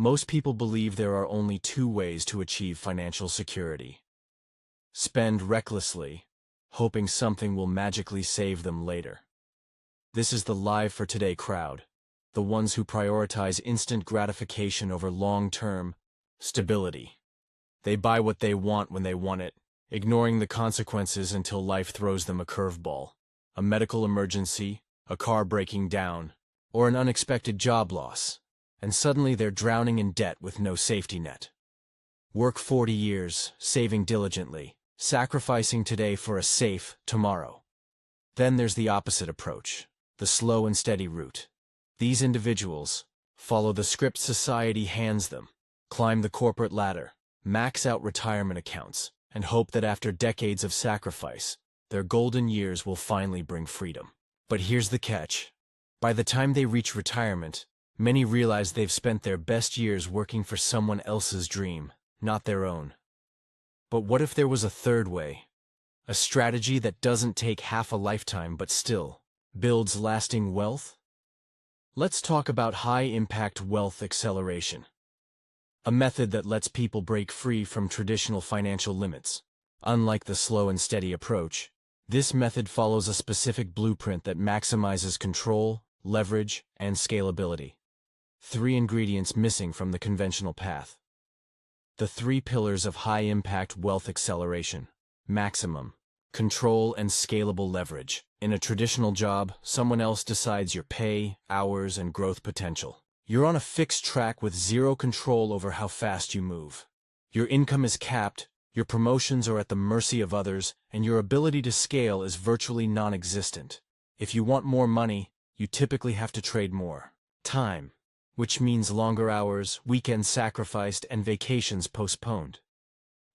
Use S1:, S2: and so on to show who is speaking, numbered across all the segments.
S1: Most people believe there are only two ways to achieve financial security. Spend recklessly, hoping something will magically save them later. This is the live for today crowd, the ones who prioritize instant gratification over long-term stability. They buy what they want when they want it, ignoring the consequences until life throws them a curveball, a medical emergency, a car breaking down, or an unexpected job loss, and suddenly they're drowning in debt with no safety net. Work 40 years, saving diligently, sacrificing today for a safe tomorrow. Then there's the opposite approach, the slow and steady route. These individuals follow the script society hands them, climb the corporate ladder, max out retirement accounts, and hope that after decades of sacrifice, their golden years will finally bring freedom. But here's the catch. By the time they reach retirement, many realize they've spent their best years working for someone else's dream, not their own. But what if there was a third way? A strategy that doesn't take half a lifetime but still builds lasting wealth? Let's talk about high-impact wealth acceleration. A method that lets people break free from traditional financial limits. Unlike the slow and steady approach, this method follows a specific blueprint that maximizes control, leverage, and scalability. 3 ingredients missing from the conventional path. The 3 pillars of high-impact wealth acceleration. Maximum control and scalable leverage. In a traditional job, someone else decides your pay, hours, and growth potential. You're on a fixed track with zero control over how fast you move. Your income is capped, your promotions are at the mercy of others, and your ability to scale is virtually non-existent. If you want more money, you typically have to trade more time, which means longer hours, weekends sacrificed, and vacations postponed.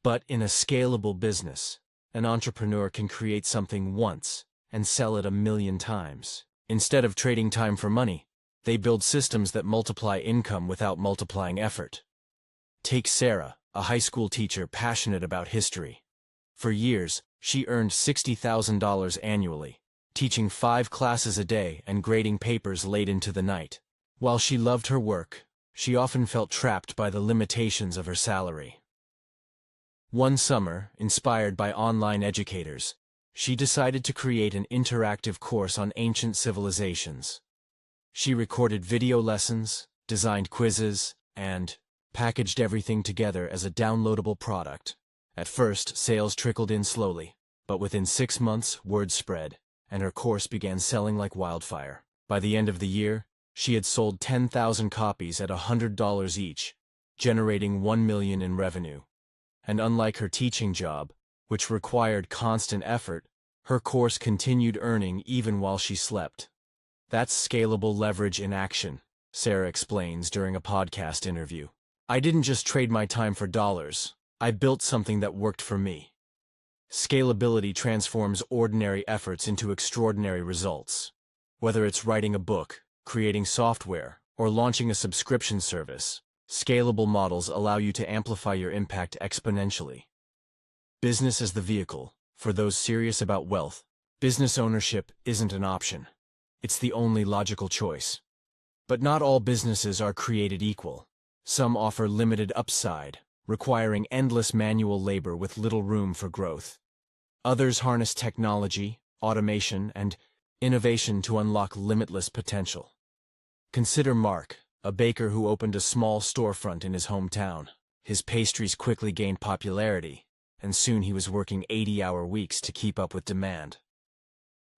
S1: But in a scalable business, an entrepreneur can create something once and sell it 1,000,000 times. Instead of trading time for money, they build systems that multiply income without multiplying effort. Take Sarah, a high school teacher passionate about history. For years, she earned $60,000 annually, teaching 5 classes a day and grading papers late into the night. While she loved her work, she often felt trapped by the limitations of her salary. One summer, inspired by online educators, she decided to create an interactive course on ancient civilizations. She recorded video lessons, designed quizzes, and packaged everything together as a downloadable product. At first, sales trickled in slowly, but within 6 months, word spread, and her course began selling like wildfire. By the end of the year, she had sold 10,000 copies at $100 each, generating $1 million in revenue. And unlike her teaching job, which required constant effort, her course continued earning even while she slept. That's scalable leverage in action, Sarah explains during a podcast interview. I didn't just trade my time for dollars, I built something that worked for me. Scalability transforms ordinary efforts into extraordinary results. Whether it's writing a book, creating software, or launching a subscription service, scalable models allow you to amplify your impact exponentially. Business as the vehicle. For those serious about wealth, business ownership isn't an option. It's the only logical choice. But not all businesses are created equal. Some offer limited upside, requiring endless manual labor with little room for growth. Others harness technology, automation, and innovation to unlock limitless potential. Consider Mark, a baker who opened a small storefront in his hometown. His pastries quickly gained popularity, and soon he was working 80-hour weeks to keep up with demand.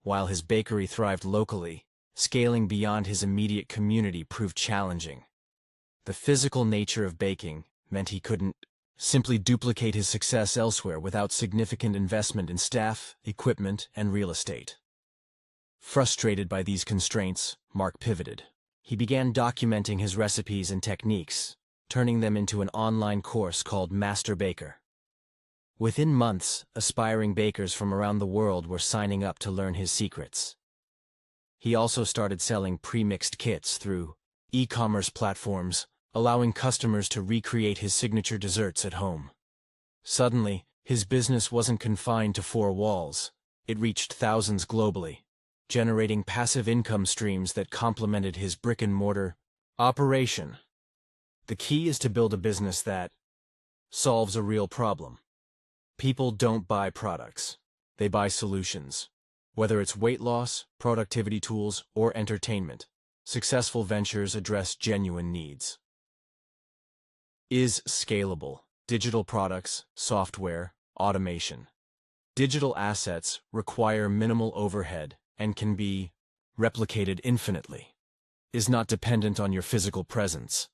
S1: While his bakery thrived locally, scaling beyond his immediate community proved challenging. The physical nature of baking meant he couldn't simply duplicate his success elsewhere without significant investment in staff, equipment, and real estate. Frustrated by these constraints, Mark pivoted. He began documenting his recipes and techniques, turning them into an online course called Master Baker. Within months, aspiring bakers from around the world were signing up to learn his secrets. He also started selling pre-mixed kits through e-commerce platforms, allowing customers to recreate his signature desserts at home. Suddenly, his business wasn't confined to 4 walls. It reached thousands globally, generating passive income streams that complemented his brick-and-mortar operation. The key is to build a business that solves a real problem. People don't buy products. They buy solutions. Whether it's weight loss, productivity tools, or entertainment, successful ventures address genuine needs. Is scalable. Digital products, software, automation. Digital assets require minimal overhead and can be replicated infinitely. Is not dependent on your physical presence.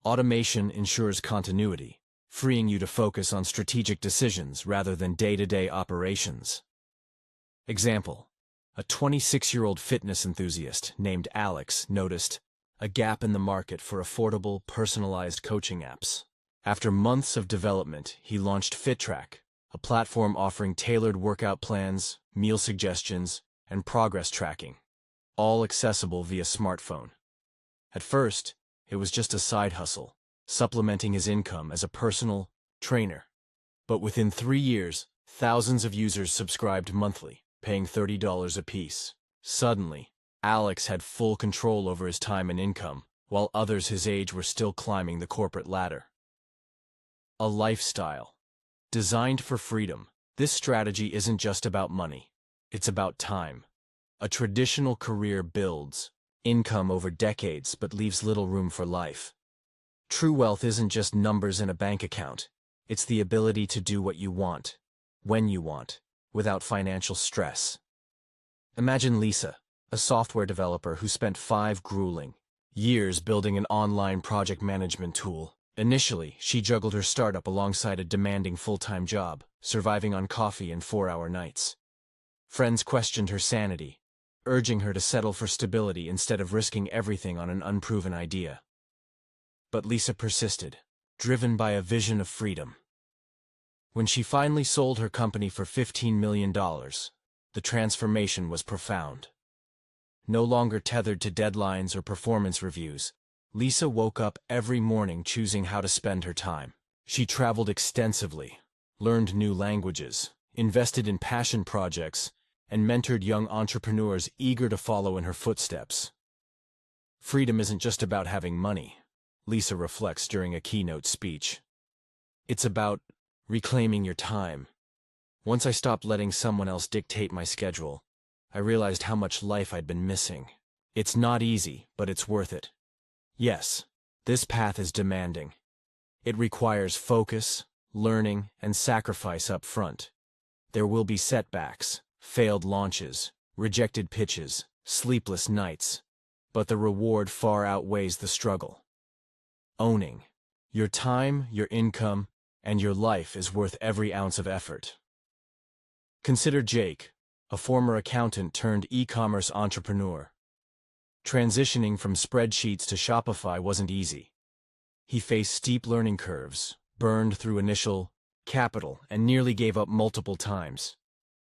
S1: Automation ensures continuity, freeing you to focus on strategic decisions rather than day-to-day operations. Example: a 26-year-old fitness enthusiast named Alex noticed a gap in the market for affordable, personalized coaching apps. After months of development, he launched FitTrack, a platform offering tailored workout plans, meal suggestions, and progress tracking, all accessible via smartphone. At first, it was just a side hustle, supplementing his income as a personal trainer. But within 3 years, thousands of users subscribed monthly, paying $30 apiece. Suddenly, Alex had full control over his time and income, while others his age were still climbing the corporate ladder. A lifestyle. Designed for freedom, this strategy isn't just about money. It's about time. A traditional career builds income over decades but leaves little room for life. True wealth isn't just numbers in a bank account. It's the ability to do what you want, when you want, without financial stress. Imagine Lisa, a software developer who spent 5 grueling years building an online project management tool. Initially, she juggled her startup alongside a demanding full-time job, surviving on coffee and 4-hour nights. Friends questioned her sanity, urging her to settle for stability instead of risking everything on an unproven idea. But Lisa persisted, driven by a vision of freedom. When she finally sold her company for $15 million, the transformation was profound. No longer tethered to deadlines or performance reviews, Lisa woke up every morning choosing how to spend her time. She traveled extensively, learned new languages, invested in passion projects, and mentored young entrepreneurs eager to follow in her footsteps. Freedom isn't just about having money, Lisa reflects during a keynote speech. It's about reclaiming your time. Once I stopped letting someone else dictate my schedule, I realized how much life I'd been missing. It's not easy, but it's worth it. Yes, this path is demanding. It requires focus, learning, and sacrifice up front. There will be setbacks, failed launches, rejected pitches, sleepless nights, but the reward far outweighs the struggle. Owning your time, your income, and your life is worth every ounce of effort. Consider Jake, a former accountant turned e-commerce entrepreneur. Transitioning from spreadsheets to Shopify wasn't easy. He faced steep learning curves, burned through initial capital, and nearly gave up multiple times.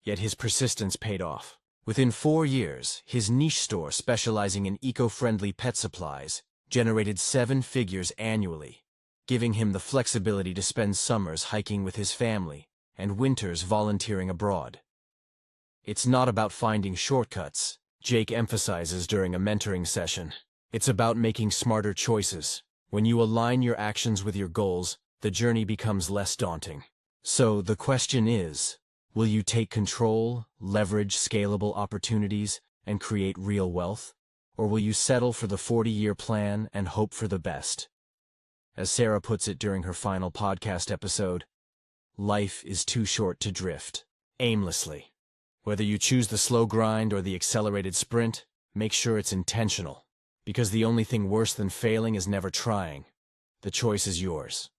S1: Yet his persistence paid off. Within 4 years, his niche store specializing in eco-friendly pet supplies generated 7 figures annually, giving him the flexibility to spend summers hiking with his family and winters volunteering abroad. It's not about finding shortcuts, Jake emphasizes during a mentoring session. It's about making smarter choices. When you align your actions with your goals, the journey becomes less daunting. So the question is, will you take control, leverage scalable opportunities, and create real wealth? Or will you settle for the 40-year plan and hope for the best? As Sarah puts it during her final podcast episode, life is too short to drift aimlessly. Whether you choose the slow grind or the accelerated sprint, make sure it's intentional. Because the only thing worse than failing is never trying. The choice is yours.